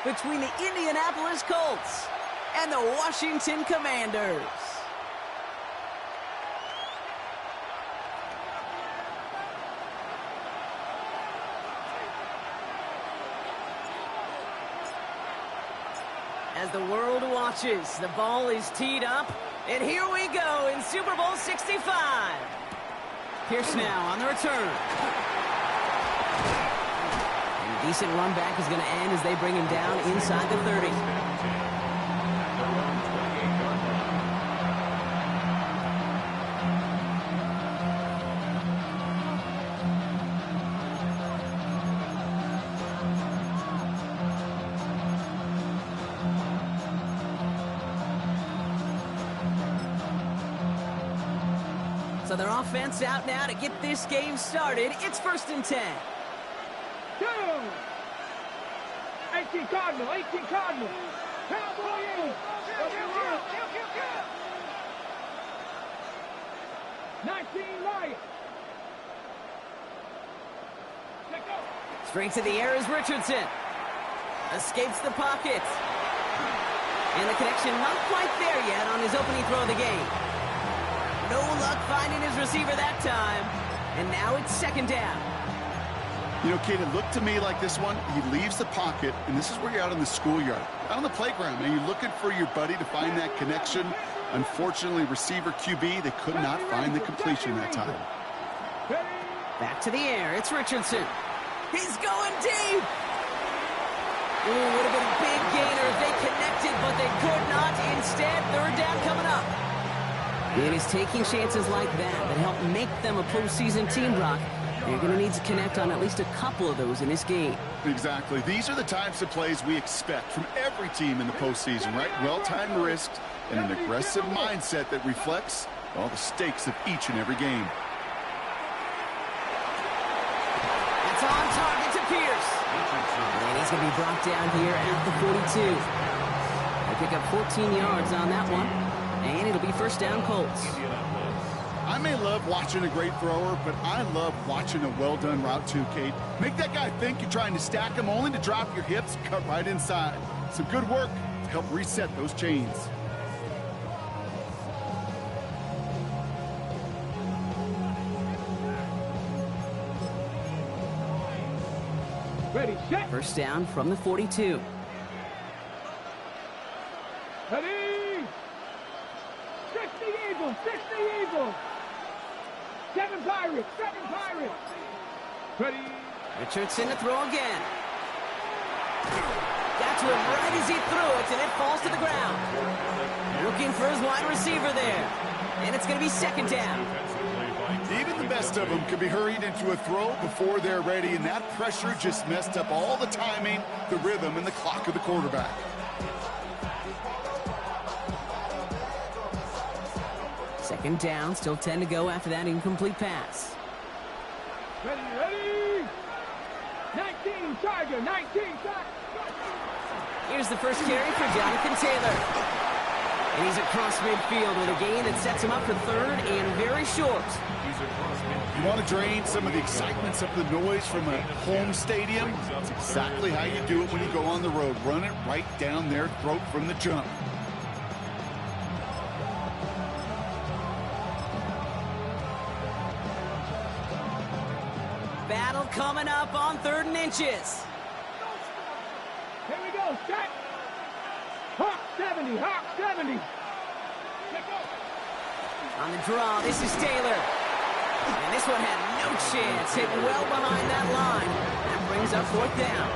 between the Indianapolis Colts and the Washington Commanders. As the world watches, the ball is teed up, and here we go in Super Bowl 65. Pierce now on the return. And a decent run back is going to end as they bring him down inside the 30. So their offense out now to get this game started. It's 1st and 10. 18 Cardinal, 18 Cardinal. Cowboy in. 19 Lions. Straight to the air is Richardson. Escapes the pocket. And the connection not quite there yet on his opening throw of the game. No luck finding his receiver that time. And now it's 2nd down. You know, kid, it looked to me like this one, he leaves the pocket, and this is where you're out in the schoolyard, out on the playground, and you're looking for your buddy to find that connection. Unfortunately, receiver QB, they could not find the completion that time. Back to the air, it's Richardson. He's going deep. Ooh, would have been a big gainer if they connected, but they could not. Instead, 3rd down coming up. It is taking chances like that help make them a postseason team, Brock. They're going to need to connect on at least a couple of those in this game. Exactly. These are the types of plays we expect from every team in the postseason, right? Well-timed risks and an aggressive mindset that reflects all the stakes of each and every game. It's on target to Pierce. And he's going to be brought down here at the 42. They pick up 14 yards on that one. And it'll be 1st down Colts. I may love watching a great thrower, but I love watching a well-done route too, Kate. Make that guy think you're trying to stack him only to drop your hips, cut right inside. Some good work to help reset those chains. Ready, set. 1st down from the 42. Ready. 60 Eagles, 60 Eagles. 7 Pirates, 7 Pirates. Ready. Richardson to throw again. Got to him right as he threw it, and it falls to the ground. Looking for his wide receiver there. And it's going to be 2nd down. Even the best of them could be hurried into a throw before they're ready, and that pressure just messed up all the timing, the rhythm, and the clock of the quarterback. Second down, still 10 to go after that incomplete pass. Ready, ready. 19 Tiger, 19 Tiger. Here's the first carry for Jonathan Taylor. And he's across midfield with a gain that sets him up for 3rd and very short. You want to drain some of the excitement, some of the noise from a home stadium? That's exactly how you do it when you go on the road. Run it right down their throat from the jump. Battle coming up on 3rd and inches. Here we go, set. Hawk 70, Hawk 70. On the draw, this is Taylor. And this one had no chance. Hit well behind that line. That brings up 4th down.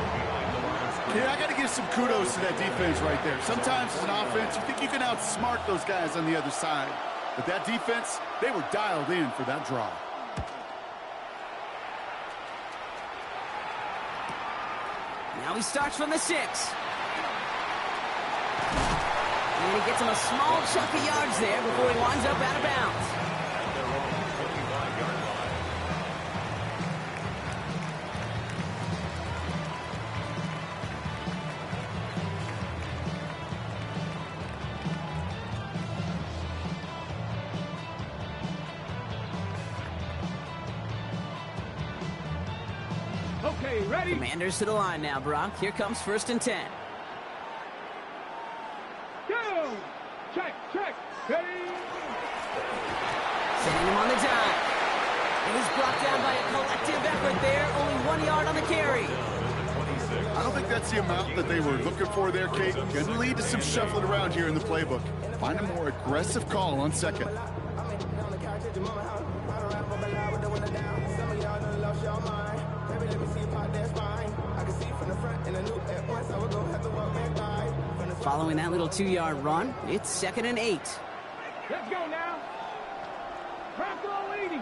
Yeah, I got to give some kudos to that defense right there. Sometimes as an offense, you think you can outsmart those guys on the other side. But that defense, they were dialed in for that draw. Now he starts from the 6. And he gets him a small chunk of yards there before he winds up out of bounds. Okay, ready. Commanders to the line now, Brock. Here comes 1st and 10. Go! Check, check. Ready? Sending him on the dive. And he's brought down by a collective effort there. Only 1 yard on the carry. I don't think that's the amount that they were looking for there, Kate. Can lead to some shuffling around here in the playbook. Find a more aggressive call on second. Following that little 2-yard run, it's 2nd and 8. Let's go now. Crack all 80.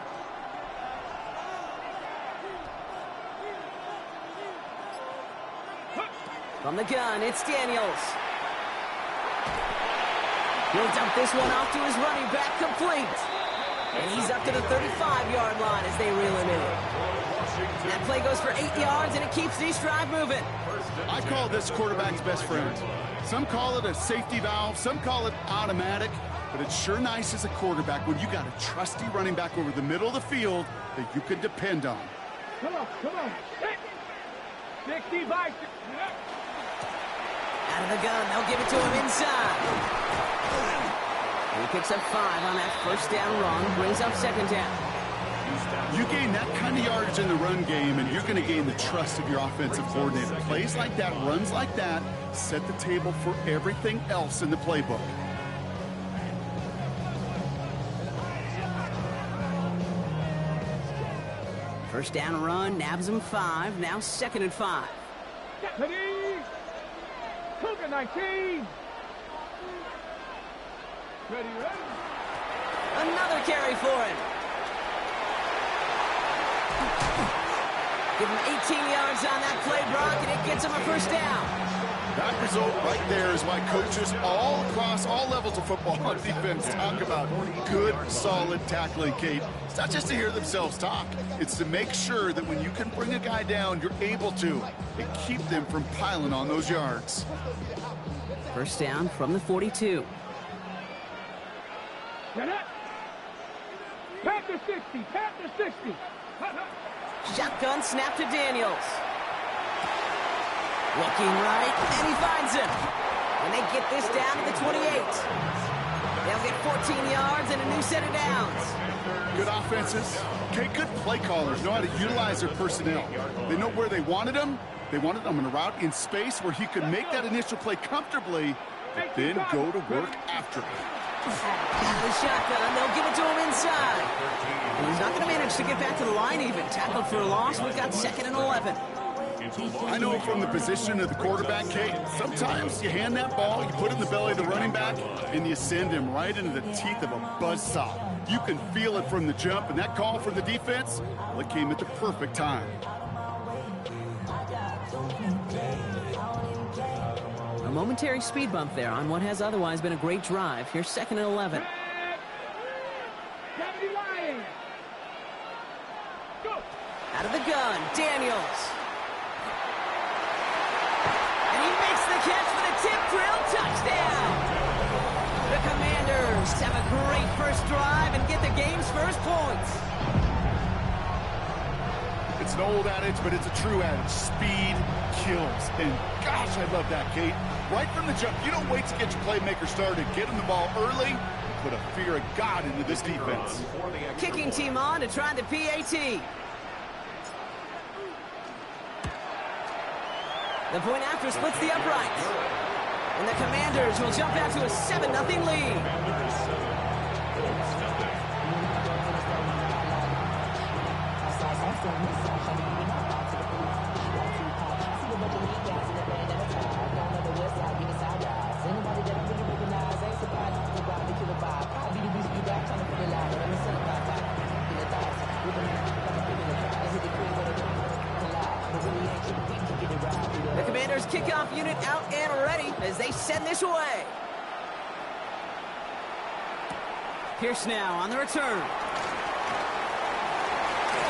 From the gun, it's Daniels. He'll dump this one off to his running back, complete. And he's up to the 35-yard line as they reel him in. That play goes for 8 yards, and it keeps this drive moving. I call this quarterback's best friend. Some call it a safety valve, some call it automatic, but it's sure nice as a quarterback when you got a trusty running back over the middle of the field that you can depend on. Come on, come on. 60 by 60. Out of the gun, they'll give it to him inside. And he picks up 5 on that first down run, brings up 2nd down. You gain that kind of yardage in the run game, and you're going to gain the trust of your offensive coordinator. Plays like that, runs like that, set the table for everything else in the playbook. First down run, nabs him 5, now 2nd and 5. Ready? Cougar 19. Ready, ready. Another carry for him. Give him 18 yards on that play, Brock, and it gets him a first down. That result right there is why coaches all across all levels of football on defense talk about good, solid tackling, Kate. It's not just to hear themselves talk. It's to make sure that when you can bring a guy down, you're able to, and keep them from piling on those yards. First down from the 42. Get it. Panther 60. Panther 60. Shotgun snap to Daniels. Looking right, and he finds him. And they get this down to the 28. They'll get 14 yards and a new set of downs. Good offenses. Okay, good play callers know how to utilize their personnel. They know where they wanted them. They wanted them in a route in space where he could make that initial play comfortably, but then go to work after it. The shotgun, they'll give it to him inside. And he's not going to manage to get back to the line even. Tackled for a loss. We've got 2nd and 11. I know from the position of the quarterback, Kate, sometimes you hand that ball, you put it in the belly of the running back, and you send him right into the teeth of a buzzsaw. You can feel it from the jump, and that call from the defense, well, it came at the perfect time. A momentary speed bump there on what has otherwise been a great drive. Here's 2nd and 11. Out of the gun, Daniels. And he makes the catch for the tip drill touchdown. The Commanders have a great first drive and get the game's first points. It's an old adage, but it's a true adage. Speed kills. And gosh, I love that, Kate. Right from the jump, you don't wait to get your playmaker started. Get him the ball early and put a fear of God into this defense. Kicking team on to try the PAT. The point after splits the uprights. And the Commanders will jump out to a 7-0 lead. The Commanders kickoff unit out and ready as they send this away. Pierce now on the return.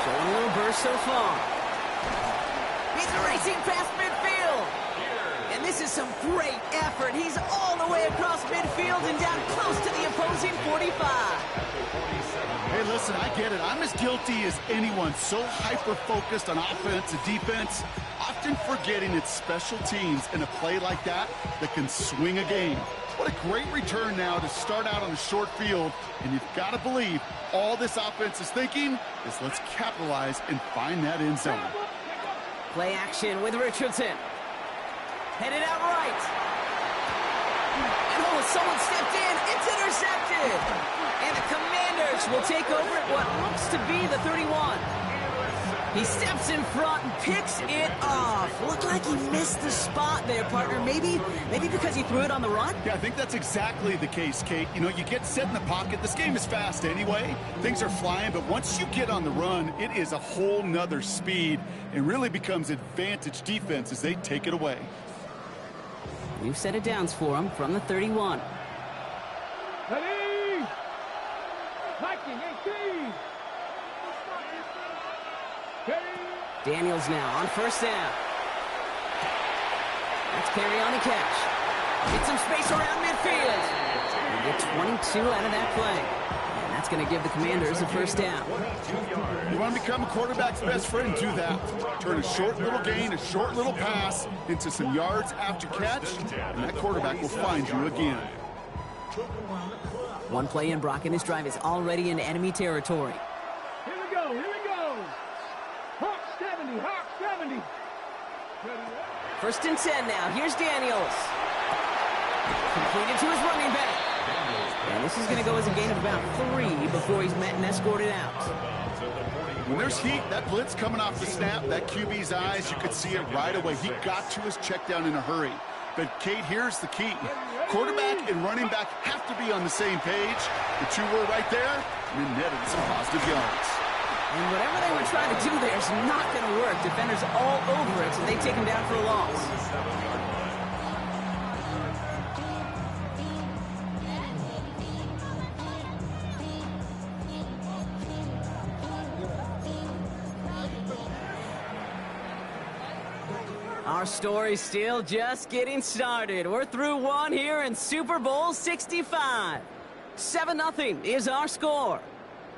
Showing a little burst so far. He's racing past midfield. And this is some great effort. He's all the way across midfield and down close to the opposing 45. Hey, listen, I get it. I'm as guilty as anyone. So hyper-focused on offense and defense. often forgetting it's special teams in a play like that can swing a game. What a great return now to start out on a short field, and you've got to believe all this offense is thinking is let's capitalize and find that end zone. Play action with Richardson. Headed out right. And someone stepped in. It's intercepted. And the Commanders will take over at what looks to be the 31. He steps in front and picks it off. Looked like he missed the spot there, partner. Maybe because he threw it on the run? Yeah, I think that's exactly the case, Kate. You know, you get set in the pocket. This game is fast anyway. Things are flying, but once you get on the run, it is a whole nother speed and really becomes advantage defense as they take it away. We've set it downs for him from the 31. Ready? Viking 18. Daniels now on first down. That's Perry on the catch. Get some space around midfield. And get 22 out of that play. And that's going to give the Commanders a first down. You want to become a quarterback's best friend, do that. Turn a short little gain, a short little pass into some yards after catch, and that quarterback will find you again. One play in, Brock, and this drive is already in enemy territory. Here we go, here we go. Hawk 70, Hawk 70. First and 10 now. Here's Daniels. Completed to his running back. And this is going to go as a gain of about 3 before he's met and escorted out. When there's heat, that blitz coming off the snap, that QB's eyes, you could see it right away. He got to his check down in a hurry. But, Kate, here's the key. Quarterback and running back have to be on the same page. The two were right there, and then netted some positive yards. And whatever they were trying to do there is not going to work. Defenders all over it, so they take him down for a loss. Our story's still just getting started. We're through one here in Super Bowl 65. 7-0 is our score.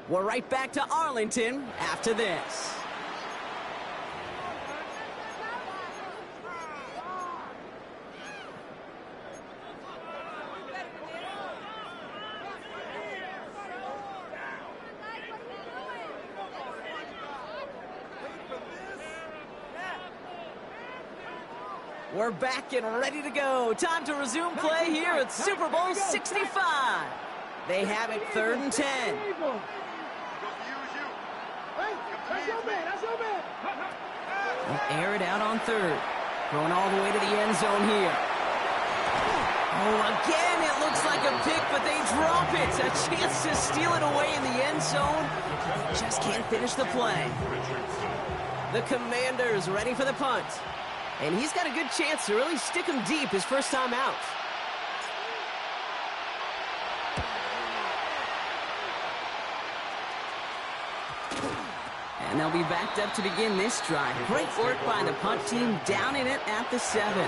We're right back to Arlington after this. We're back and ready to go. Time to resume play here at Super Bowl 65. They have it 3rd and 10. They'll air it out on 3rd. Going all the way to the end zone here. Oh, again, it looks like a pick, but they drop it. A chance to steal it away in the end zone. Just can't finish the play. The Commanders ready for the punt. And he's got a good chance to really stick him deep his first time out. And they'll be backed up to begin this drive. Great work by the punt team, down in it at the 7.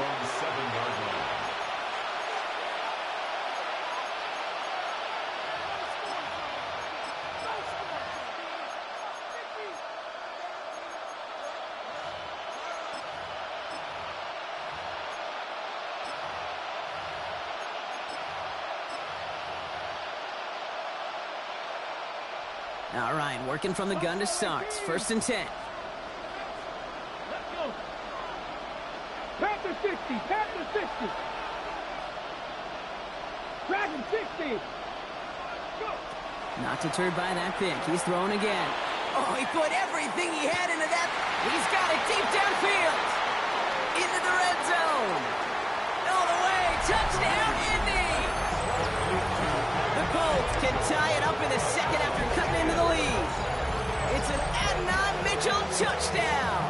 All right, working from the gun to start. 1st and 10. Let's go. Panther 60, Panther 60. Dragon 60. Go. Not deterred by that pick. He's throwing again. Oh, he put everything he had into that. He's got it deep downfield. Into the red zone. All the way. Touchdown, Indy. The Colts can tie it up in the second after cutting into the lead. It's an Adnan Mitchell touchdown.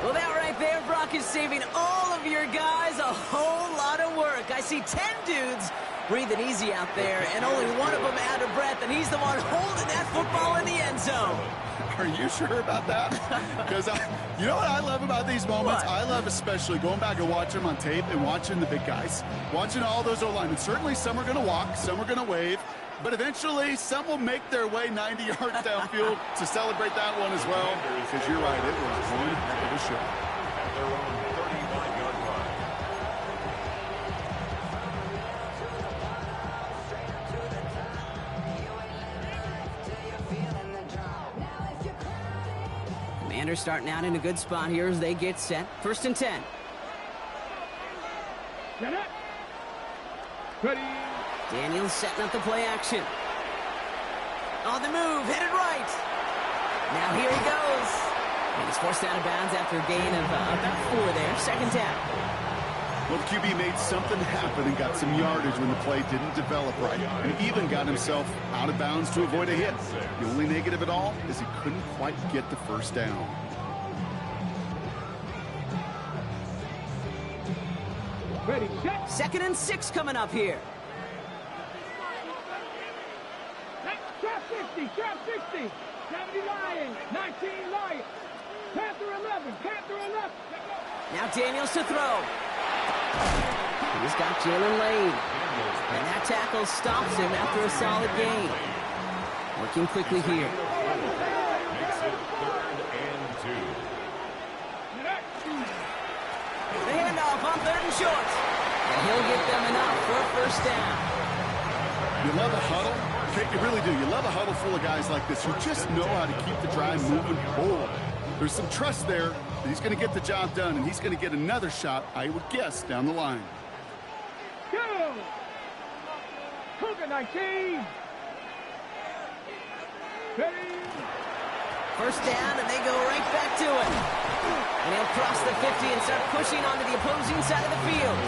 Well, that right there, Brock, is saving all of your guys a whole lot of work. I see 10 dudes breathing easy out there, and only one of them out of breath, and he's the one holding that football in the end zone. Are you sure about that? Because you know what I love about these moments? What? I love especially going back and watching them on tape and watching the big guys. Watching all those O-linemen. Certainly some are going to walk, some are going to wave. But eventually, some will make their way 90 yards downfield to celebrate that one as well. Because you're right, it was one heck of a show. At their own 35-yard line. Commanders starting out in a good spot here as they get set. 1st and 10. Get it. Ready. Daniels setting up the play action. On the move, headed right. Now here he goes. And he's forced out of bounds after a gain of about 4 there. 2nd down. Well, the QB made something happen and got some yardage when the play didn't develop right. And even got himself out of bounds to avoid a hit. The only negative at all is he couldn't quite get the 1st down. Ready, set. 2nd and 6 coming up here. Trap 60, trap 60. 70 Lions, 19 Lions. Panther 11, Panther 11. Now Daniels to throw. He's got Jalen Lane. And that tackle stops him after a solid gain. Working quickly here. Makes it 3rd and 2. The handoff on 3rd and short. And he'll get them enough for a 1st down. You love a huddle? Okay, you really do. You love a huddle full of guys like this who just know how to keep the drive moving forward. There's some trust there that he's going to get the job done, and he's going to get another shot, I would guess, down the line. Go! Cougar 19. Ready. 1st down, and they go right back to it. And he'll cross the 50 and start pushing onto the opposing side of the field.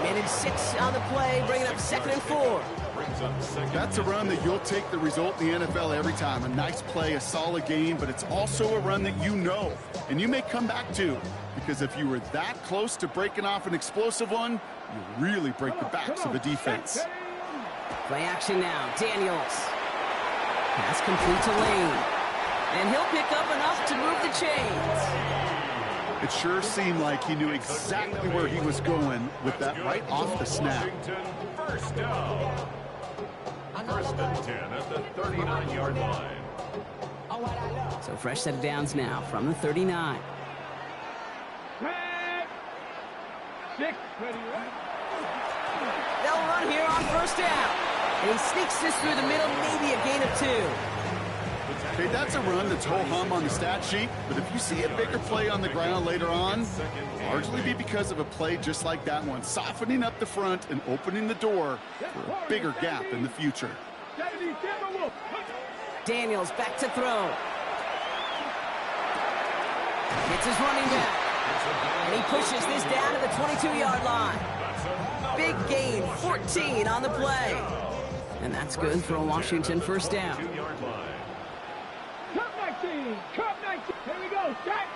Minute 6 on the play, bringing up 2nd and 4. That's a run that you'll take the result in the NFL every time. A nice play, a solid game, but it's also a run that you know, and you may come back to. Because if you were that close to breaking off an explosive one, you really break the backs of a defense. Play action now. Daniels. Pass complete to Lane. And he'll pick up enough to move the chains. It sure seemed like he knew exactly where he was going with that right off the snap. 1st down. 1st and 10 at the 39-yard line. So fresh set of downs now from the 39. Trap 6. Ready, right. They'll run here on 1st down. And he sneaks this through the middle, maybe a gain of 2. Okay, that's a run that's ho-hum on the stat sheet, but if you see a bigger play on the ground later on, largely be because of a play just like that one, softening up the front and opening the door for a bigger gap in the future. Daniels back to throw. Gets his running back. And he pushes this down to the 22-yard line. Big gain, 14 on the play. And that's good for a Washington 1st down. Cup 19. Here we go. Set.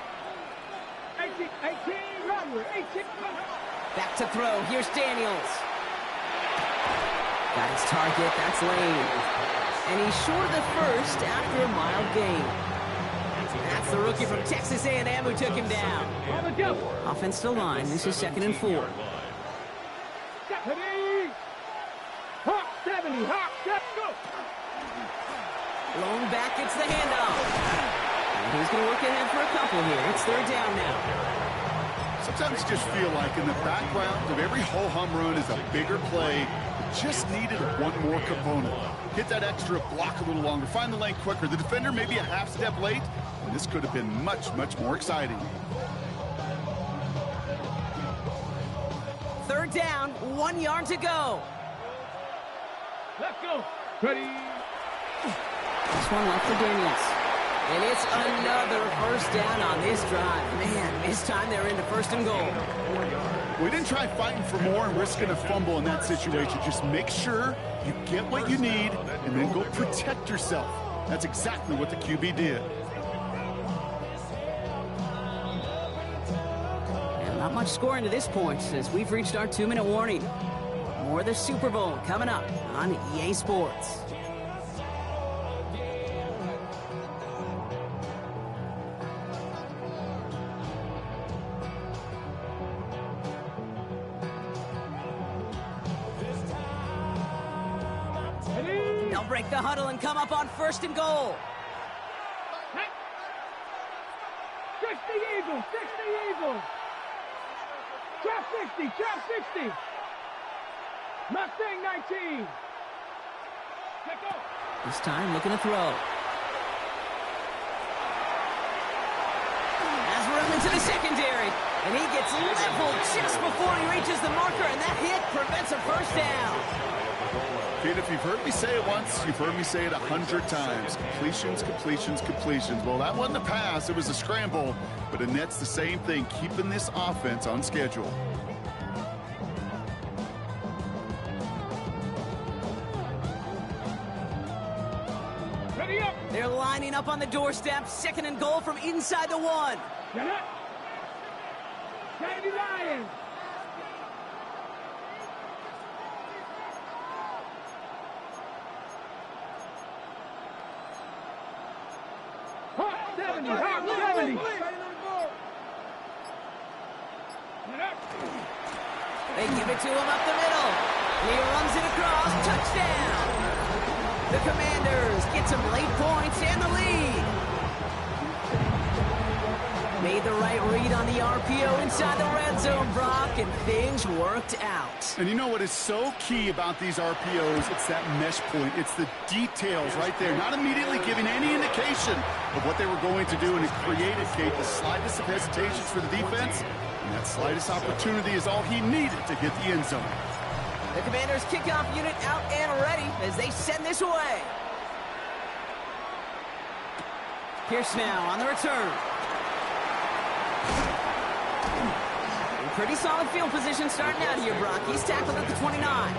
18. Robbery. 18. Back to throw. Here's Daniels. Got his target. That's Lane. And he's short of the 1st after a mild gain. That's the rookie from Texas A&M who took him down. Offensive line. This is 2nd and 4. 70. Hawk 70. Hawk 70. Go. Long back gets the handoff. And he's going to work ahead for a couple here. It's 3rd down now. Sometimes you just feel like in the background of every ho-hum run is a bigger play that just needed one more component. Hit that extra block a little longer. Find the lane quicker. The defender may be a half step late, and this could have been much, much more exciting. 3rd down, 1 yard to go. Let's go. Ready. This one left for Daniels. And it's another 1st down on this drive. Man, this time they're into 1st and goal. We didn't try fighting for more and risking a fumble in that situation. Just make sure you get what you need and then go protect yourself. That's exactly what the QB did. And not much scoring to this point as we've reached our 2-minute warning. More of the Super Bowl coming up on EA Sports. They'll break the huddle and come up on 1st and goal. 60 Eagles, 60 Eagles. Trap 60, trap 60. Mustang 19. Check out. This time looking to throw. Has room into the secondary. And he gets leveled just before he reaches the marker. And that hit prevents a first down. Kid, if you've heard me say it once, you've heard me say it 100 times. Completions, completions, completions. Well, that wasn't a pass. It was a scramble. But Annette's the same thing, keeping this offense on schedule. Ready up. They're lining up on the doorstep. 2nd and goal from inside the 1. Get up. Kennedy Lions. Hot 70, hot 70. Get up. They give it to him up the middle. And he runs it across. Touchdown. The Commanders get some late points and the lead. Made the right read on the RPO inside the red zone, Brock, and things worked out. And you know what is so key about these RPOs? It's that mesh point. It's the details right there. Not immediately giving any indication of what they were going to do, and it created, Kate, the slightest of hesitations for the defense. And that slightest opportunity is all he needed to hit the end zone. The Commanders' kickoff unit out and ready as they send this away. Pierce now on the return. In pretty solid field position starting out here, Brock. He's tackled at the 29.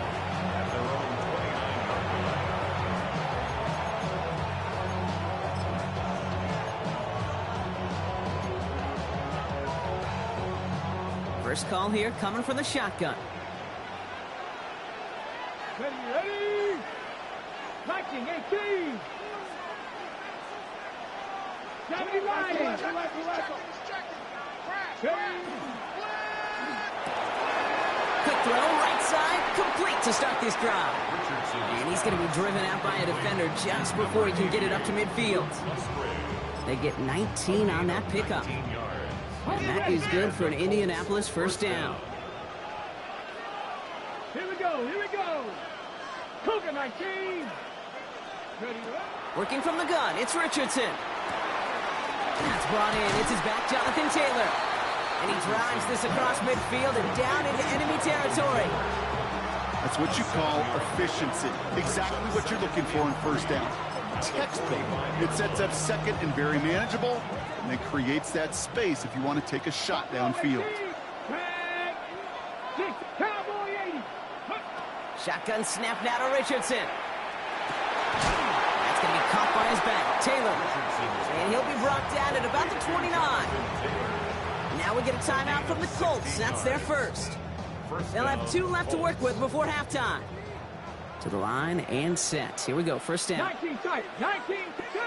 First call here coming from the shotgun. Ready, ready. 1918. 70 Lions. Quick throw, right side, complete to start this drive. And he's going to be driven out by a defender just before he can get it up to midfield. They get 19 on that pickup. And that is good for an Indianapolis first down. Here we go, here we go. Cougar 19. Ready to go. Working from the gun, it's Richardson. That's brought in, it's his back, Jonathan Taylor. And he drives this across midfield and down into enemy territory. That's what you call efficiency. Exactly what you're looking for in first down. Textbook. It sets up 2nd and very manageable, and it creates that space if you want to take a shot downfield. Cowboy 80. Shotgun snap now to Richardson. That's going to be caught by his back, Taylor. And he'll be brought down at about the 29. Now we get a timeout from the Colts. That's their first. They'll have 2 left to work with before halftime. To the line and set. Here we go, first down. 19 tight, 19 2.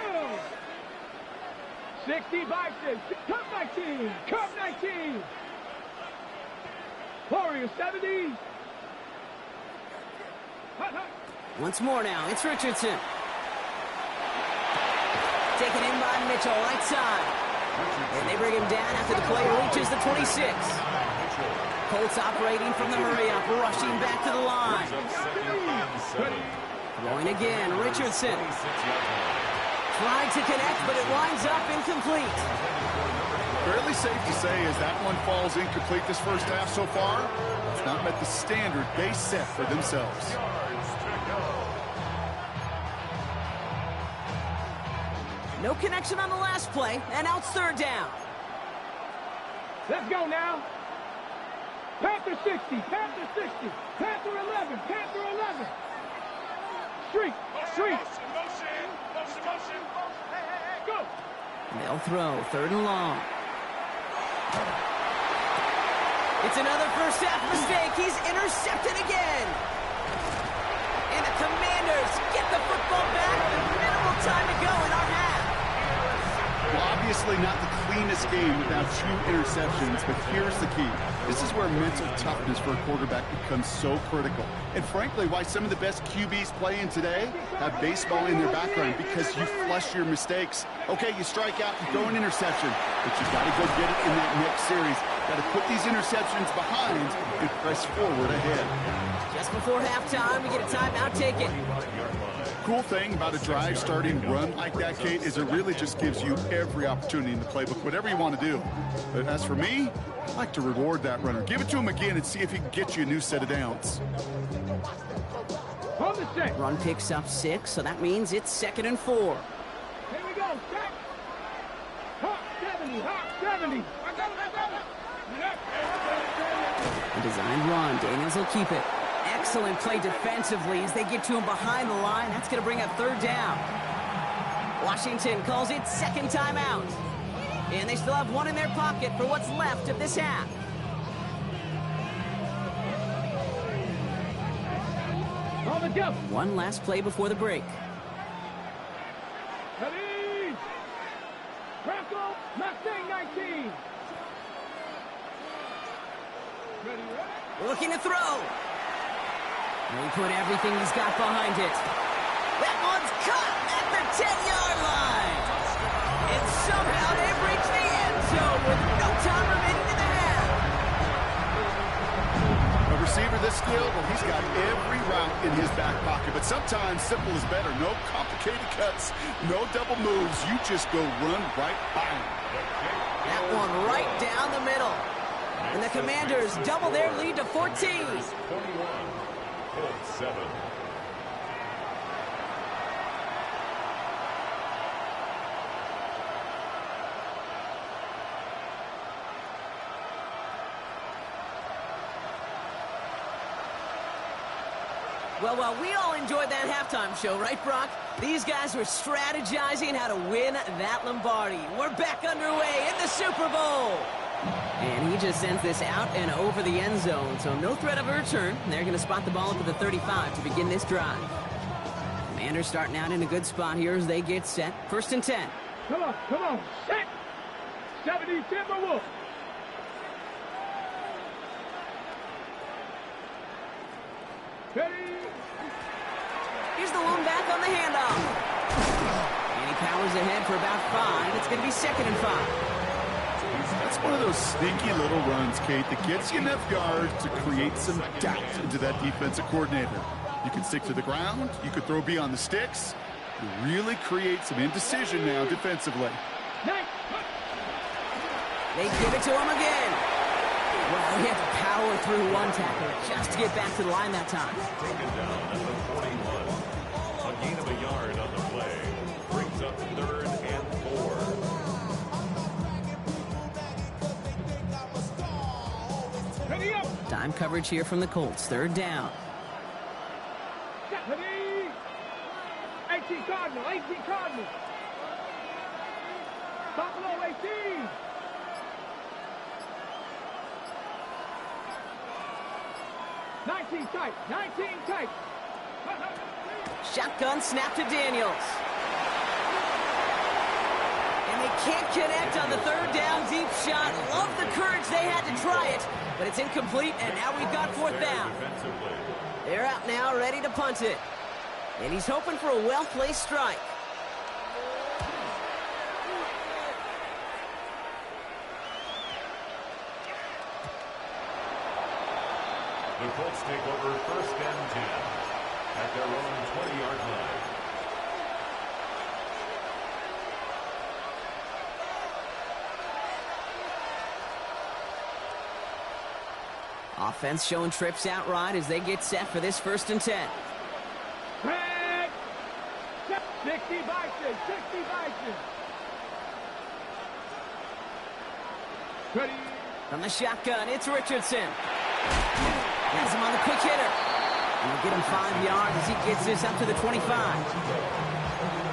60 Bison, Cup 19, Cup 19. Warriors 70. Hut, hut. Once more now, it's Richardson. Taken in by Mitchell, right side. And they bring him down after the play reaches the 26. Colts operating from the hurry-up, rushing back to the line. Going again, Richardson. Tried to connect, but it winds up incomplete. Fairly safe to say as that one falls incomplete this first half so far, it's not met the standard they set for themselves. No connection on the last play, and now it's 3rd down. Let's go now. Panther 60, Panther 60, Panther 11, Panther 11. Streak, streak. Go. They'll throw, 3rd and long. It's another first half mistake. He's intercepted again. And the Commanders get the football back with minimal time to go in our half. Well, obviously not the cleanest game without 2 interceptions, but here's the key. This is where mental toughness for a quarterback becomes so critical. And frankly, why some of the best QBs playing today have baseball in their background, because you flush your mistakes. Okay, you strike out, you throw an interception, but you got to go get it in that next series. Got to put these interceptions behind and press forward ahead. Just before halftime, we get a timeout taken. Cool thing about a drive starting run like that, Kate, is it really just gives you every opportunity in the playbook, whatever you want to do. But as for me, I like to reward that runner. Give it to him again and see if he can get you a new set of downs. Run picks up 6, so that means it's 2nd and 4. Here we go. Set. Hot 70. Hot 70. A designed run. Daniels will keep it. Excellent play defensively as they get to him behind the line. That's going to bring up 3rd down. Washington calls it 2nd timeout. And they still have 1 in their pocket for what's left of this half. On the jump. One last play before the break. Ready. Crackle. Mustang 19. Ready. Looking to throw. He put everything he's got behind it. That one's caught at the 10-yard line. And somehow they've reached the end zone with no time remaining in the half. A receiver this skilled, well, he's got every route in his back pocket. But sometimes simple is better. No complicated cuts, no double moves. You just go run right by him. That one right down the middle. And the Commanders double their lead to 14. 21. Colts 7. Well, we all enjoyed that halftime show, right, Brock? These guys were strategizing how to win that Lombardi. We're back underway in the Super Bowl. And he just sends this out and over the end zone, so no threat of a return. They're going to spot the ball at the 35 to begin this drive. Commanders starting out in a good spot here as they get set. 1st and 10. Come on. Set. 70 Timberwolves. Ready. Here's the lone back on the handoff. And he powers ahead for about 5. It's going to be 2nd and 5. That's one of those sneaky little runs, Kate, that gets you enough yards to create some doubt into that defensive coordinator. You can stick to the ground. You could throw beyond the sticks. You really create some indecision now defensively. They give it to him again. Well, he had to power through one tackler just to get back to the line that time. Taken down at the 41. A gain of a yard on the play. Brings up 3rd and 4. Time coverage here from the Colts. 3rd down. 18 Cardinal. Buffalo 18. Nineteen tight. Shotgun snap to Daniels. And they can't connect on the 3rd down deep shot. Love the courage they had to try it, but it's incomplete, and now we've got 4th down. They're out now, ready to punt it. And he's hoping for a well-placed strike. The Colts take over 1st and 10 at their own 20-yard line. Offense showing trips out right as they get set for this 1st and 10. 60 Bison. Ready. From the shotgun, it's Richardson. Has him on the quick hitter. And he'll get him 5 yards as he gets this up to the 25.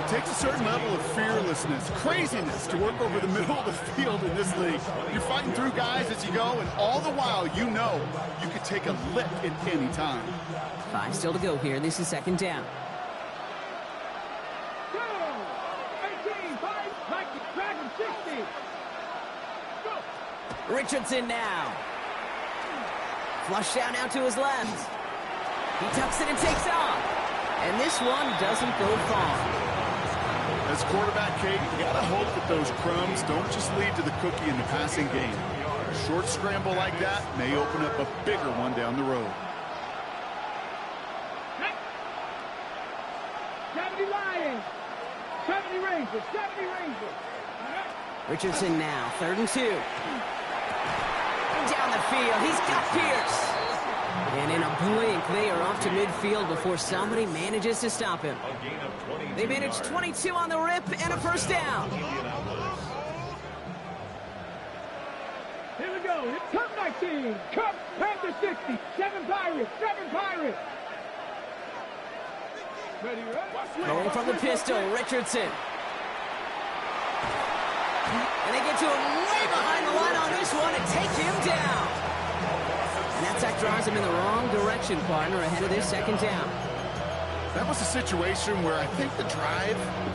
It takes a certain level of fearlessness, craziness to work over the middle of the field in this league. You're fighting through guys as you go, and all the while you know you could take a lick at any time. 5 still to go here. This is 2nd down. Richardson now. Flush down now to his left. He tucks it and takes off. And this one doesn't go far. As quarterback, Kate, you got to hope that those crumbs don't just lead to the cookie in the passing game. A short scramble like that may open up a bigger one down the road. 70 Lions. 70 Rangers. 70 Rangers. Richardson now, 3rd and 2. Down the field, he's got Pierce. And in a blink, they are off to midfield before somebody manages to stop him. They managed 22 on the rip and a first down. Here we go. Cup 19. Cup Panther 60. 7 Pirates. 7 Pirates. Ready, right? Going from the pistol, Richardson. And they get to him way behind the line on this one and take him down. And that sack draws him in the wrong direction, partner, ahead of this 2nd down. That was a situation where I think the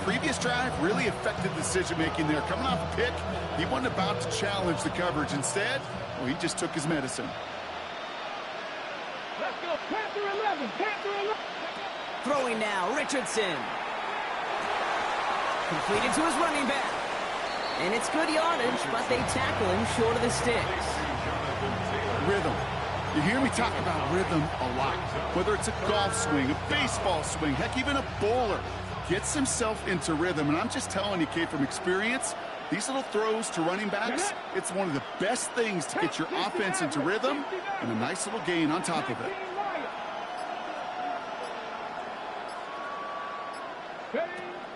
previous drive, really affected the decision-making there. Coming off a pick, he wasn't about to challenge the coverage. Instead, well, he just took his medicine. Let's go. Panther 11. Panther 11. Throwing now, Richardson. Completed to his running back. And it's good yardage, but they tackle him short of the sticks. Rhythm. You hear me talk about rhythm a lot. Whether it's a golf swing, a baseball swing, heck, even a bowler gets himself into rhythm. And I'm just telling you, Kate, from experience, these little throws to running backs, it's one of the best things to get your offense into rhythm and a nice little gain on top of it.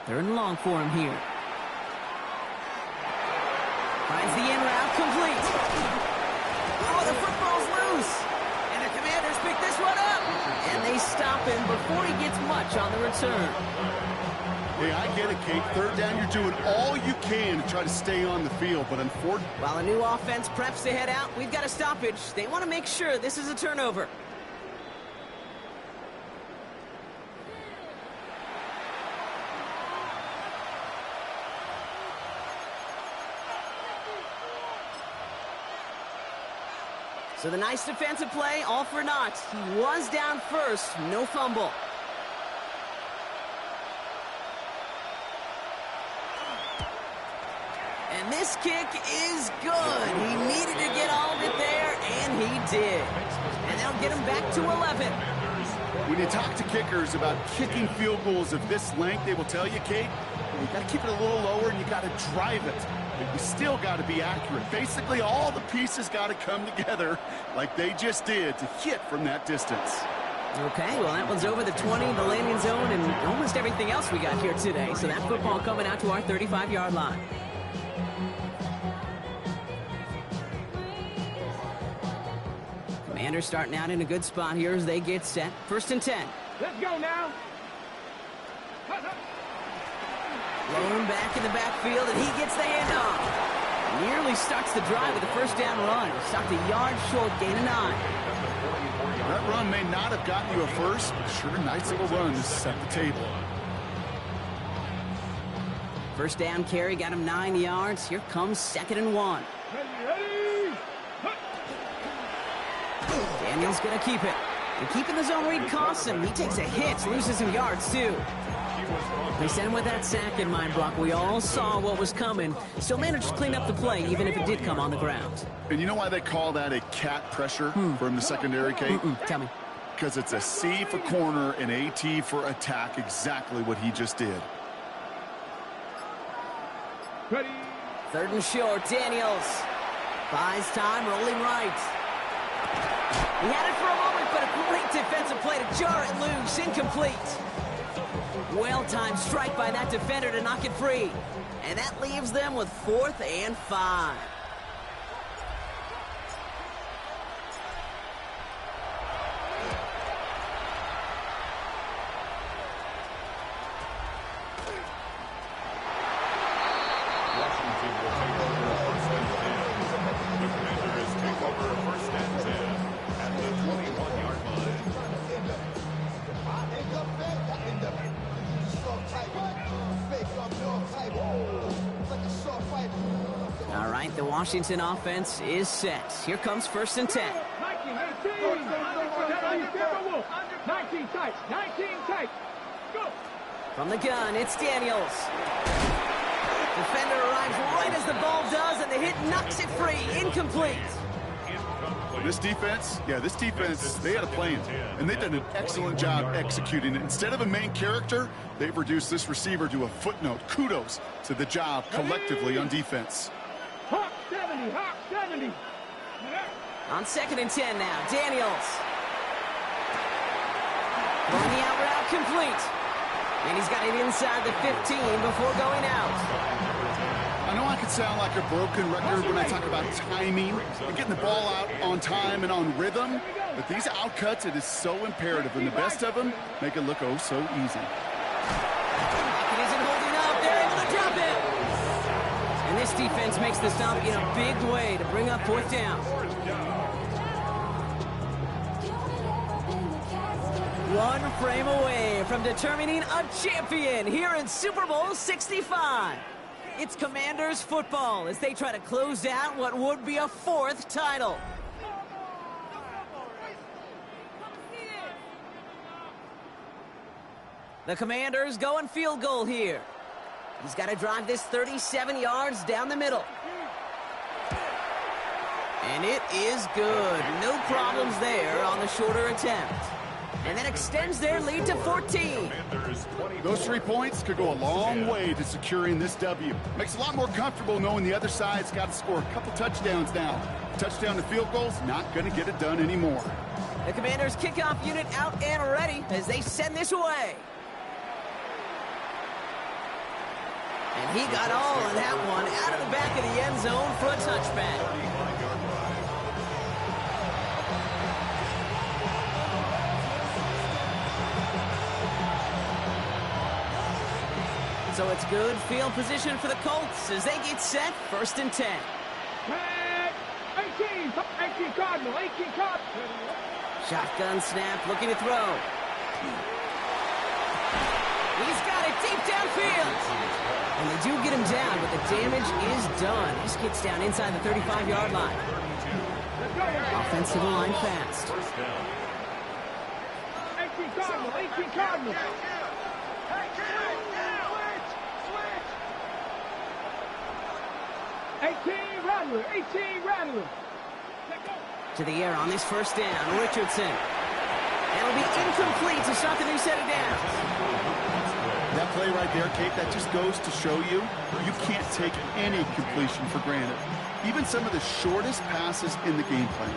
3rd and long for him here. Finds the in route, complete. Oh, the football's loose. And the Commanders pick this one up. And they stop him before he gets much on the return. Hey, I get it, Kate. 3rd down, you're doing all you can to try to stay on the field. But unfortunately, while a new offense preps to head out, we've got a stoppage. They want to make sure this is a turnover. So the nice defensive play, all for naught. He was down first, no fumble. And this kick is good. He needed to get all of it there, and he did. And they'll get him back to 11. when you talk to kickers about kicking field goals of this length, they will tell you, Kate, you got to keep it a little lower and you got to drive it. But you still got to be accurate. Basically, all the pieces got to come together like they just did to hit from that distance. Okay, well, that one's over the 20, the landing zone, and almost everything else we got here today. So that football coming out to our 35-yard line. Commanders starting out in a good spot here as they get set. 1st and 10. Let's go now. Lone back in the backfield, and he gets the handoff. Nearly starts the drive with a first down run. Stopped a yard short, gain of 9. That run may not have gotten you a first, but sure, nice little run to set the table. First down carry, got him 9 yards. Here comes 2nd and 1. Ready. Daniel's going to keep it. And keeping the zone read costs him. He takes a hit, loses some yards, too. They sent him with that sack in mind, Brock. We all saw what was coming. Still managed to clean up the play, even if it did come on the ground. And you know why they call that a cat pressure from the secondary, Kate? Tell me. Because it's a C for corner and a T for attack, exactly what he just did. Ready. 3rd and short, Daniels. Buys time, rolling right. He had it for a moment, but a great defensive play to jar it loose. Incomplete. Well-timed strike by that defender to knock it free. And that leaves them with 4th and 5. Washington will take over 1st and 10. The Commanders take over 1st and 10 at the 21-yard line. All right, the Washington offense is set. Here comes 1st and 10. 19 tight. 19 tight. Go. From the gun, it's Daniels. Defender arrives right as the ball does, and the hit knocks it free. Incomplete. This defense, they had a plan, and they've done an excellent job executing it. Instead of a main character, they've reduced this receiver to a footnote. Kudos to the job collectively on defense. Hawk 70, Hawk 70. On 2nd and 10 now, Daniels. Throwing the out route complete. And he's got it inside the 15 before going out. I know I could sound like a broken record when I talk about timing and getting the ball out on time and on rhythm, but these outcuts, it is so imperative, and the best of them make it look oh so easy. It isn't holding up. They're able to drop it. And this defense makes the stop in a big way to bring up 4th down. One frame away from determining a champion here in Super Bowl 65. It's Commanders football as they try to close out what would be a 4th title. The Commanders going field goal here. He's got to drive this 37 yards down the middle. And it is good. No problems there on the shorter attempt. And that extends their lead to 14. Those 3 points could go a long way to securing this W. Makes it a lot more comfortable knowing the other side's got to score a couple touchdowns now. Touchdown to field goals, not going to get it done anymore. The Commanders' kickoff unit out and ready as they send this away. And he got all of that one out of the back of the end zone for a touchback. So it's good field position for the Colts as they get set 1st and 10. 18 Cardinal, 18 Cardinal. Shotgun snap, looking to throw. He's got it deep downfield. And they do get him down, but the damage is done. He gets down inside the 35-yard line. Offensive line fast. 18 Cardinal, 18 Cardinal. To the air on this 1st down, Richardson. That'll be incomplete to start the new set of downs. That play right there, Kate, that just goes to show you, you can't take any completion for granted. Even some of the shortest passes in the game plan.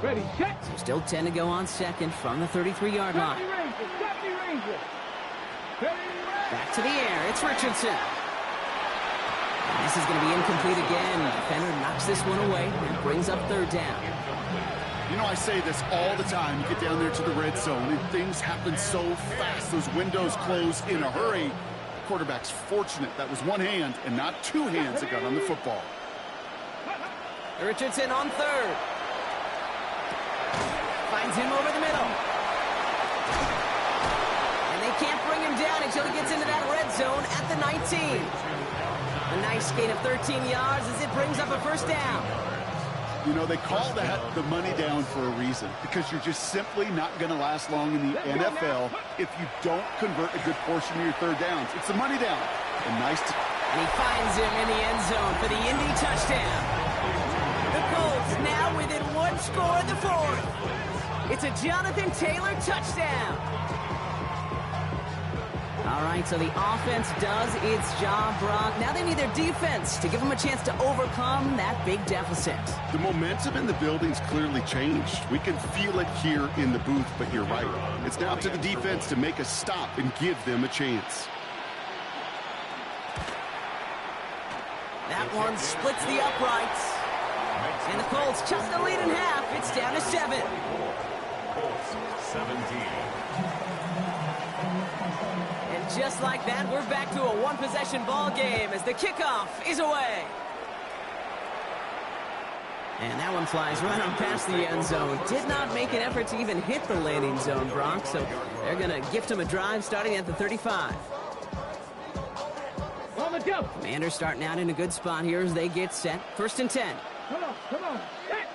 Ready, check. So still 10 to go on 2nd from the 33-yard line. 70 Ranger. Back to the air, it's Richardson. This is going to be incomplete again. Defender knocks this one away and brings up 3rd down. You know, I say this all the time. You get down there to the red zone, and things happen so fast. Those windows close in a hurry. The quarterback's fortunate that was one hand and not 2 hands that got on the football. Richardson on 3rd. Finds him over the middle. And they can't bring him down until he gets into that red zone at the 19. A nice gain of 13 yards as it brings up a 1st down. You know, they call that the money down for a reason, because you're just simply not going to last long in the NFL if you don't convert a good portion of your 3rd downs. It's the money down. And And he finds him in the end zone for the Indy touchdown. The Colts now within 1 score in the 4th. It's a Jonathan Taylor touchdown. All right, so the offense does its job, Brock. Now they need their defense to give them a chance to overcome that big deficit. The momentum in the building's clearly changed. We can feel it here in the booth, but you're right. It's now up to the defense to make a stop and give them a chance. That one splits the uprights. And the Colts chop the lead in half. It's down to 7. Colts 17. And just like that, we're back to a one-possession ball game as the kickoff is away. And that one flies right on past the end zone. Did not make an effort to even hit the landing zone, Brock. So they're going to gift him a drive starting at the 35. Let's go. Commanders starting out in a good spot here as they get set. 1st and 10. Come on, come on. Set.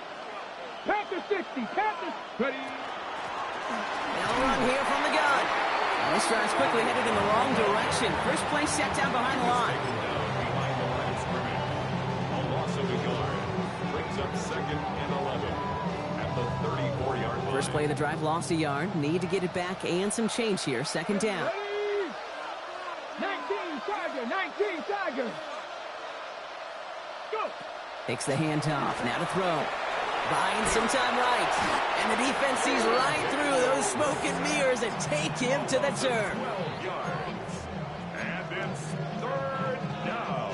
Panther 60. Panthers. Ready. They'll run here from the gun. And this drive's quickly headed in the wrong direction. First play set down behind the line. Taken down behind the line of scrimmage. A loss of a yard. Brings up 2nd and 11 at the 34-yard line. First play of the drive lost a yard. Need to get it back and some change here. 2nd down. Ready. 19 Tiger. 19 Tiger. Go. Takes the handoff. Now to throw. Buying some time right. And the defense sees right through those smoke and mirrors and take him to the turf. 12 yards. And it's 3rd down.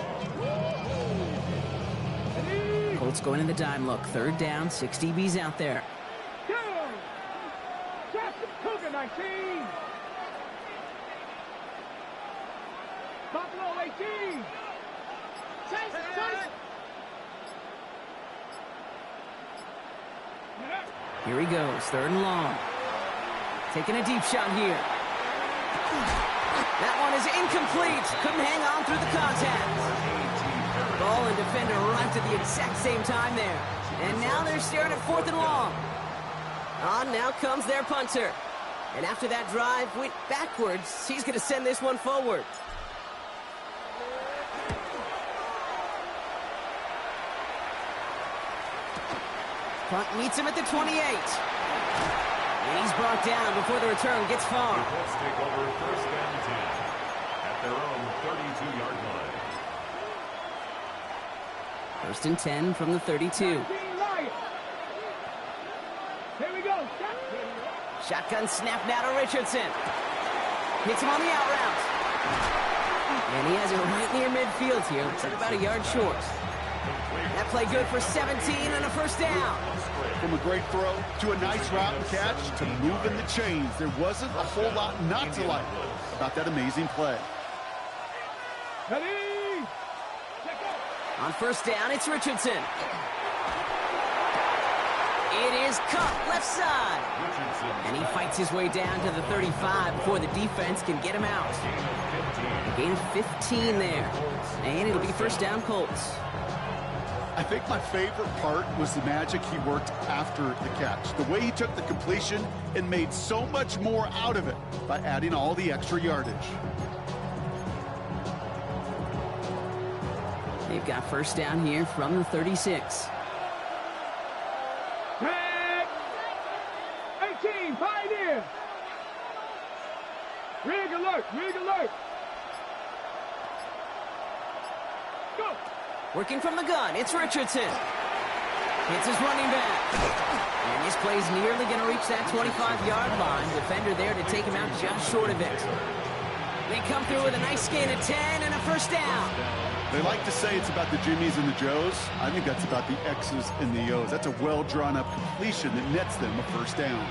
Ready. Colts going in the dime look. 3rd down. 6 DBs out there. Go. Captain Cougar 19. Buffalo 18. Chase it, chase it. Here he goes. 3rd and long. Taking a deep shot here. That one is incomplete. Couldn't hang on through the contact. Ball and defender arrived at the exact same time there. And now they're staring at 4th and long. On now comes their punter. And after that drive went backwards, he's going to send this one forward. Punt meets him at the 28. And he's brought down before the return gets far. The Colts take over 1st and 10 at their own 32-yard line. 1st and 10 from the 32. Here we go. Shotgun snap now to Richardson. Hits him on the out route. And he has it right near midfield here. It's about a yard short. That play good for 17 and a 1st down. From a great throw to a nice route and catch to moving the chains. There wasn't a whole lot not to like about that amazing play. Ready. On 1st down, it's Richardson. It is cut left side. And he fights his way down to the 35 before the defense can get him out. A gain of 15 there. And it'll be 1st down Colts. I think my favorite part was the magic he worked after the catch. The way he took the completion and made so much more out of it by adding all the extra yardage. They've got 1st down here from the 36. Tag. 18, Pioneer. Rig alert, rig alert. Go. Working from the gun, it's Richardson. Hits his running back. And this play's nearly going to reach that 25-yard line. Defender there to take him out just short of it. They come through with a nice gain of 10 and a 1st down. They like to say it's about the Jimmies and the Joes. I think that's about the X's and the O's. That's a well-drawn-up completion that nets them a 1st down.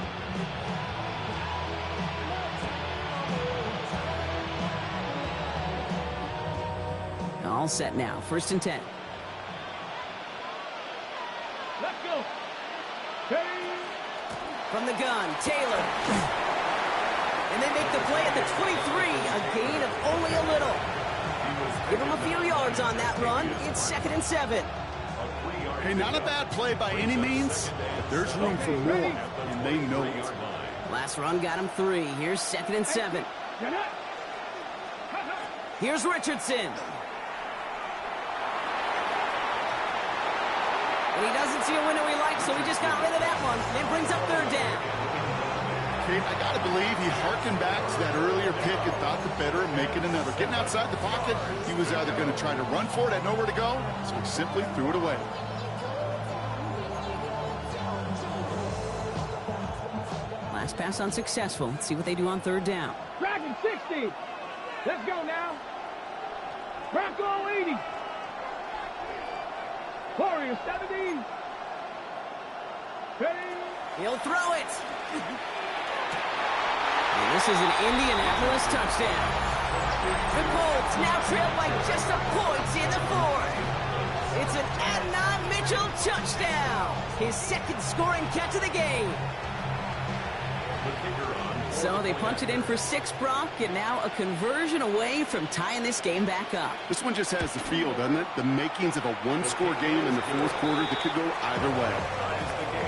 All set now. 1st and 10. Let's go. Hey. From the gun, Taylor. And they make the play at the 23. A gain of only a little. Give him a few yards on that run. It's 2nd and 7. Hey, not a bad play by any means, but there's room for more, and they know it. Last run got him 3. Here's 2nd and 7. Here's Richardson. And he doesn't see a window he likes, so he just got rid of that one. Then brings up 3rd down. Kate, I got to believe he harkened back to that earlier pick and thought the better of making another. Getting outside the pocket, he was either going to try to run for it, had nowhere to go, so he simply threw it away. Last pass unsuccessful. Let's see what they do on 3rd down. Dragon 60. Let's go now. Bronco 80. Warrior 70. Ready. He'll throw it. And this is an Indianapolis touchdown. The Colts now trail by just a point in the 4th. It's an Adnan Mitchell touchdown. His 2nd scoring catch of the game. The kicker on. So they punch it in for 6, Brock, and now a conversion away from tying this game back up. This one just has the feel, doesn't it? The makings of a one-score game in the fourth quarter that could go either way.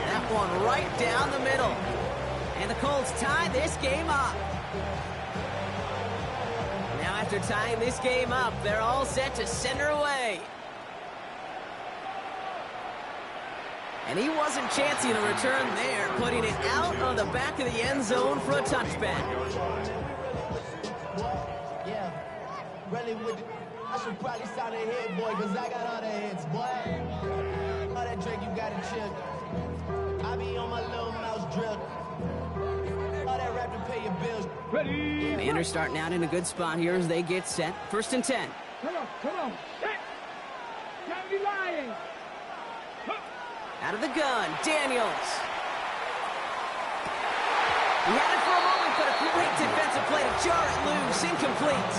That one right down the middle. And the Colts tie this game up. Now after tying this game up, they're all set to send her away. And he wasn't chancing the return there, putting it out on the back of the end zone for a touchback. Yeah, really would. I should probably sign a head, boy, because I got all the heads, boy. All that drink you got to chill. I be on my little mouse drill. All that rap to pay your bills. Ready. Commanders starting out in a good spot here as they get set. 1st and 10. Come on. Set. Johnny lying. Out of the gun, Daniels. He had it for a moment, but a great defensive play to jar it loose. Incomplete.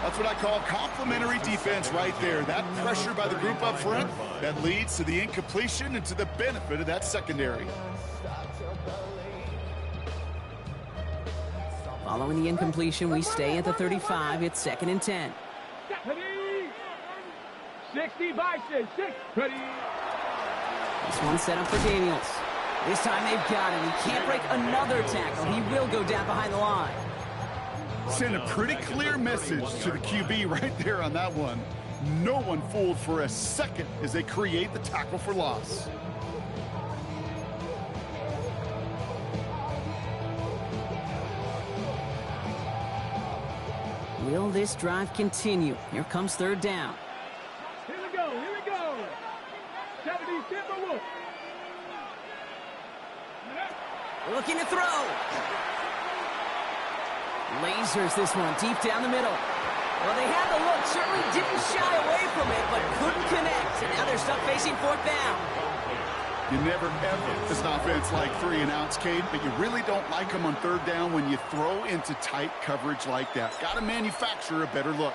That's what I call complimentary defense right there. That pressure by the group up front, that leads to the incompletion and to the benefit of that secondary. Following the incompletion, we stay at the 35. It's 2nd and 10. Ready. 60 by 6. Ready. This one set up for Daniels. This time they've got him. He can't break another tackle. He will go down behind the line. Send a pretty clear message to the QB right there on that one. No one fooled for a second as they create the tackle for loss. Will this drive continue? Here comes 3rd down. Here we go. 70 Timberwolves. Looking to throw. Lasers this one deep down the middle. Well, they had the look. Certainly didn't shy away from it, but couldn't connect. And now they're stuck facing 4th down. You never, ever, this offense like 3 and outs, Cade, but you really don't like them on 3rd down when you throw into tight coverage like that. Got to manufacture a better look.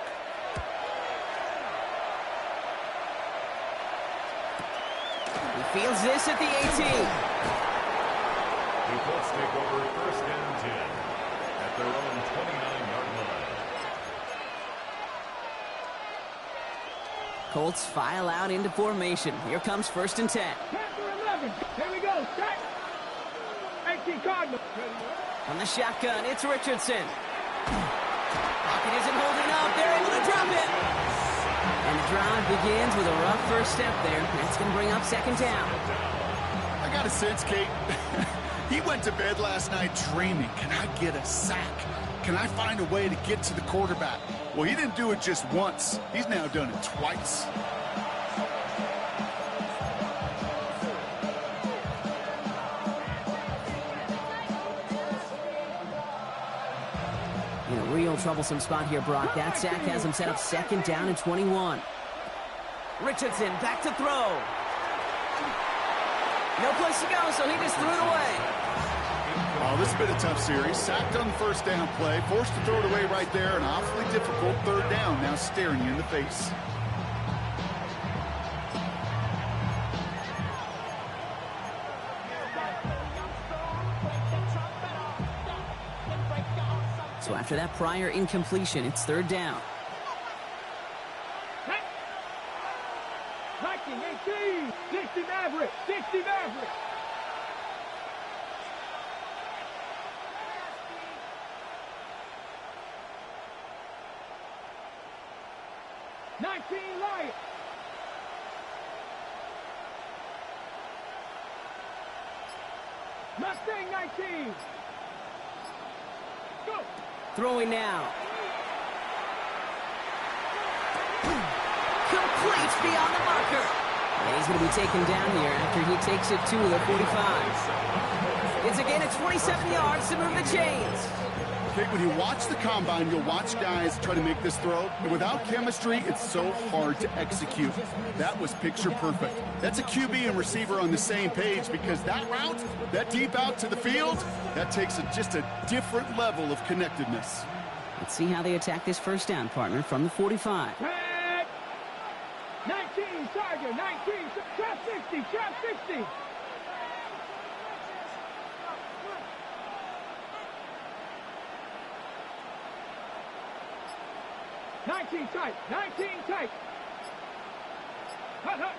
He fields this at the 18. The Colts take over 1st and 10 at their own 29-yard line. Colts file out into formation. Here comes 1st and 10. Panther 11. Here we go. Set. 18 Cardinals. On the shotgun, it's Richardson. Pocket isn't holding up. They're able to drop it. And the drive begins with a rough first step there. That's going to bring up 2nd down. I got a sense, Kate. He went to bed last night dreaming, can I get a sack? Can I find a way to get to the quarterback? Well, he didn't do it just once. He's now done it twice. In a real troublesome spot here, Brock. That sack has him set up 2nd down and 21. Richardson back to throw. No place to go, so he just threw it away. Oh, this has been a tough series. Sacked on the 1st down play, forced to throw it away right there. An awfully difficult 3rd down now staring you in the face. So after that prior incompletion, it's 3rd down. Viking 18. 60 Maverick. 60 Maverick. Lion. Mustang 19. Go. Throwing now. Complete beyond the marker. And he's going to be taken down here after he takes it to the 45. It's again at 27 yards to move the chains. Okay, when you watch the combine, you'll watch guys try to make this throw. And without chemistry, it's so hard to execute. That was picture perfect. That's a QB and receiver on the same page because that route, that deep out to the field, that takes just a different level of connectedness. Let's see how they attack this first down, partner, from the 45. 19, Tiger, 19, trap 60, trap 60. 19 tight. 19 tight. Hut, hut.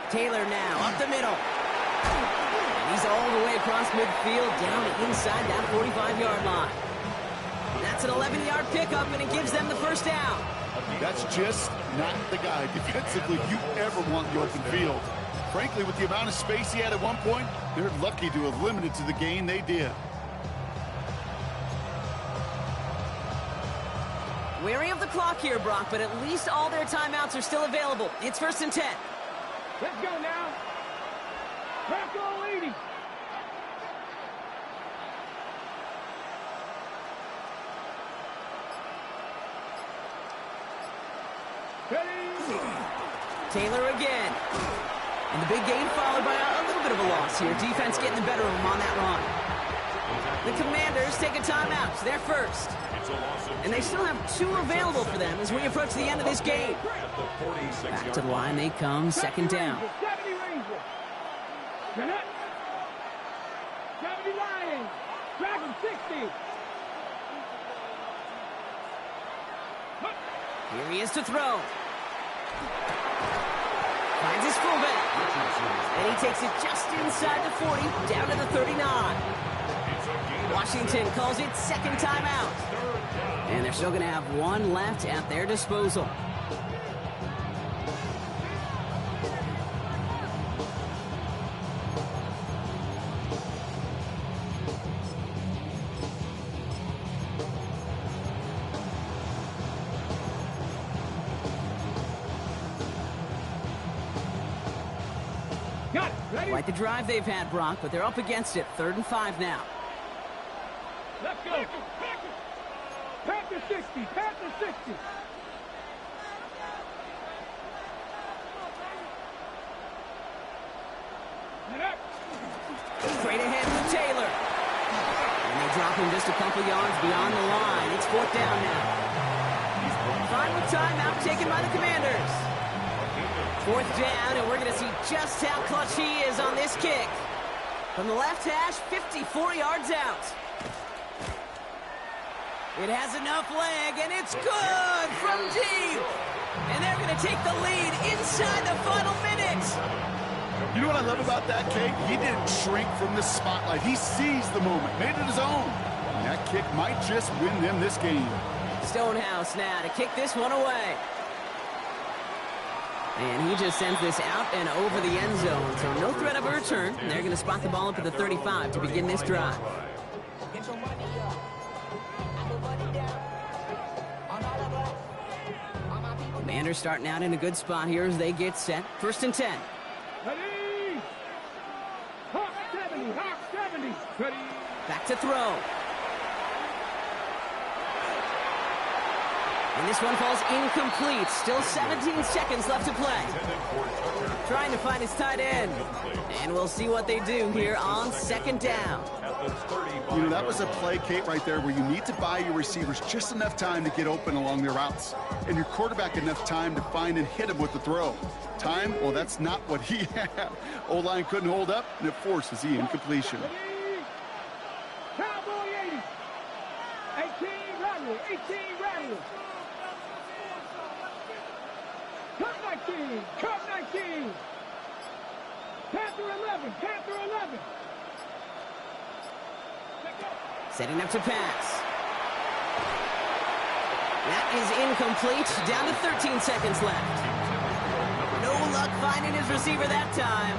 Taylor now up the middle. And he's all the way across midfield down inside that 45-yard line. That's an 11-yard pickup, and it gives them the first down. That's just not the guy defensively you ever want in the open field. Frankly, with the amount of space he had at one point, they're lucky to have limited to the gain they did. Wary of the clock here, Brock, but at least all their timeouts are still available. It's 1st and 10. Let's go now. Crack all 80. Taylor again. And the big gain followed by a little bit of a loss here. Defense getting the better of them on that run. The Commanders take a timeout. They're first. And they still have 2 available for them as we approach the end of this game. Back to the line they come, 2nd down. 70 Rangers. 70 Lions. Dragon 60. Here he is to throw. Finds his fullback. And he takes it just inside the 40, down to the 39. Washington calls it 2nd timeout. And they're still going to have 1 left at their disposal. Quite the drive they've had, Brock, but they're up against it. 3rd and 5 now. Let's go. Panther 60. Panther 60. Straight ahead with Taylor. And they drop him just a couple yards beyond the line. It's 4th down now. Final timeout taken by the Commanders. 4th down, and we're going to see just how clutch he is on this kick. From the left hash, 54 yards out. It has enough leg, and it's good from deep. And they're going to take the lead inside the final minute. You know what I love about that kick? He didn't shrink from the spotlight. He seized the moment, made it his own. And that kick might just win them this game. Stonehouse now to kick this one away. And he just sends this out and over the end zone. So no threat of a return. And they're going to spot the ball up at the 35 to begin this drive. Commanders starting out in a good spot here as they get set. 1st and 10. Ready. Hawk 70. Hawk 70. Ready. Back to throw. And this one falls incomplete. Still 17 seconds left to play. Trying to find his tight end. And we'll see what they do here on 2nd down. You know, that was a play, Kate, right there where you need to buy your receivers just enough time to get open along their routes. And your quarterback enough time to find and hit him with the throw. Time, well, that's not what he had. O-line couldn't hold up, and it forces the incompletion. Cowboy 80. 18 Rattle. 18 Rattle. Cup 19. Cup 19. Panther 11. Panther 11. Setting up to pass. That is incomplete. Down to 13 seconds left. No luck finding his receiver that time.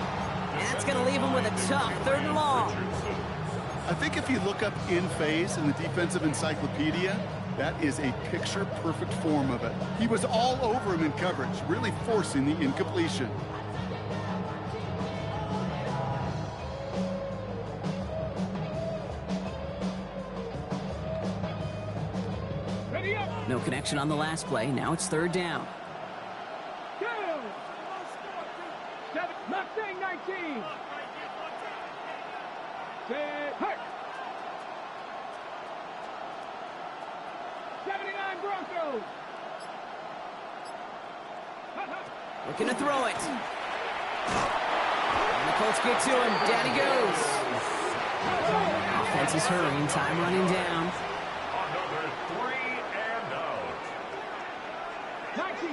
And that's going to leave him with a tough 3rd and long. I think if you look up in phase in the defensive encyclopedia, that is a picture-perfect form of it. He was all over him in coverage, really forcing the incompletion. No connection on the last play. Now it's 3rd down. Mustang 19. Hurt. 79 Broncos. Looking to throw it. And the Colts get to him. Down he goes. Offense is hurrying. Time running down.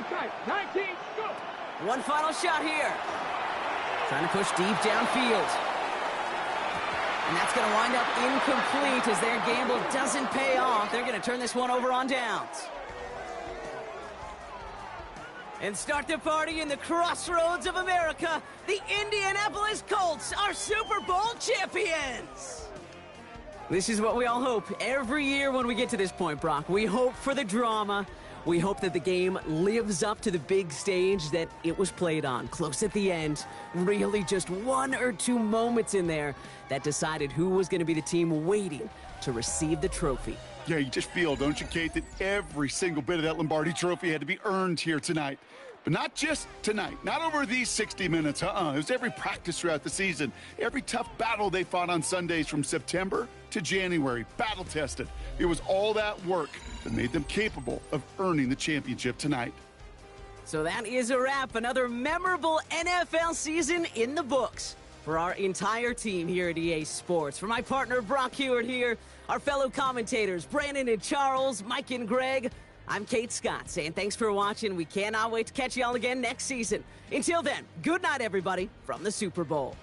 tight. 19, go. One final shot here. Trying to push deep downfield. And that's going to wind up incomplete as their gamble doesn't pay off. They're going to turn this one over on downs. And start the party in the crossroads of America. The Indianapolis Colts are Super Bowl champions. This is what we all hope every year when we get to this point, Brock. We hope for the drama. We hope that the game lives up to the big stage that it was played on. Close at the end. Really just one or two moments in there that decided who was going to be the team waiting to receive the trophy. Yeah, you just feel, don't you, Kate, that every single bit of that Lombardi trophy had to be earned here tonight. But not just tonight, not over these 60 minutes, It was every practice throughout the season, every tough battle they fought on Sundays from September to January, battle-tested. It was all that work that made them capable of earning the championship tonight. So that is a wrap. Another memorable NFL season in the books for our entire team here at EA Sports. For my partner, Brock Hewitt here, our fellow commentators, Brandon and Charles, Mike and Greg, I'm Kate Scott saying thanks for watching. We cannot wait to catch y'all again next season. Until then, good night, everybody, from the Super Bowl.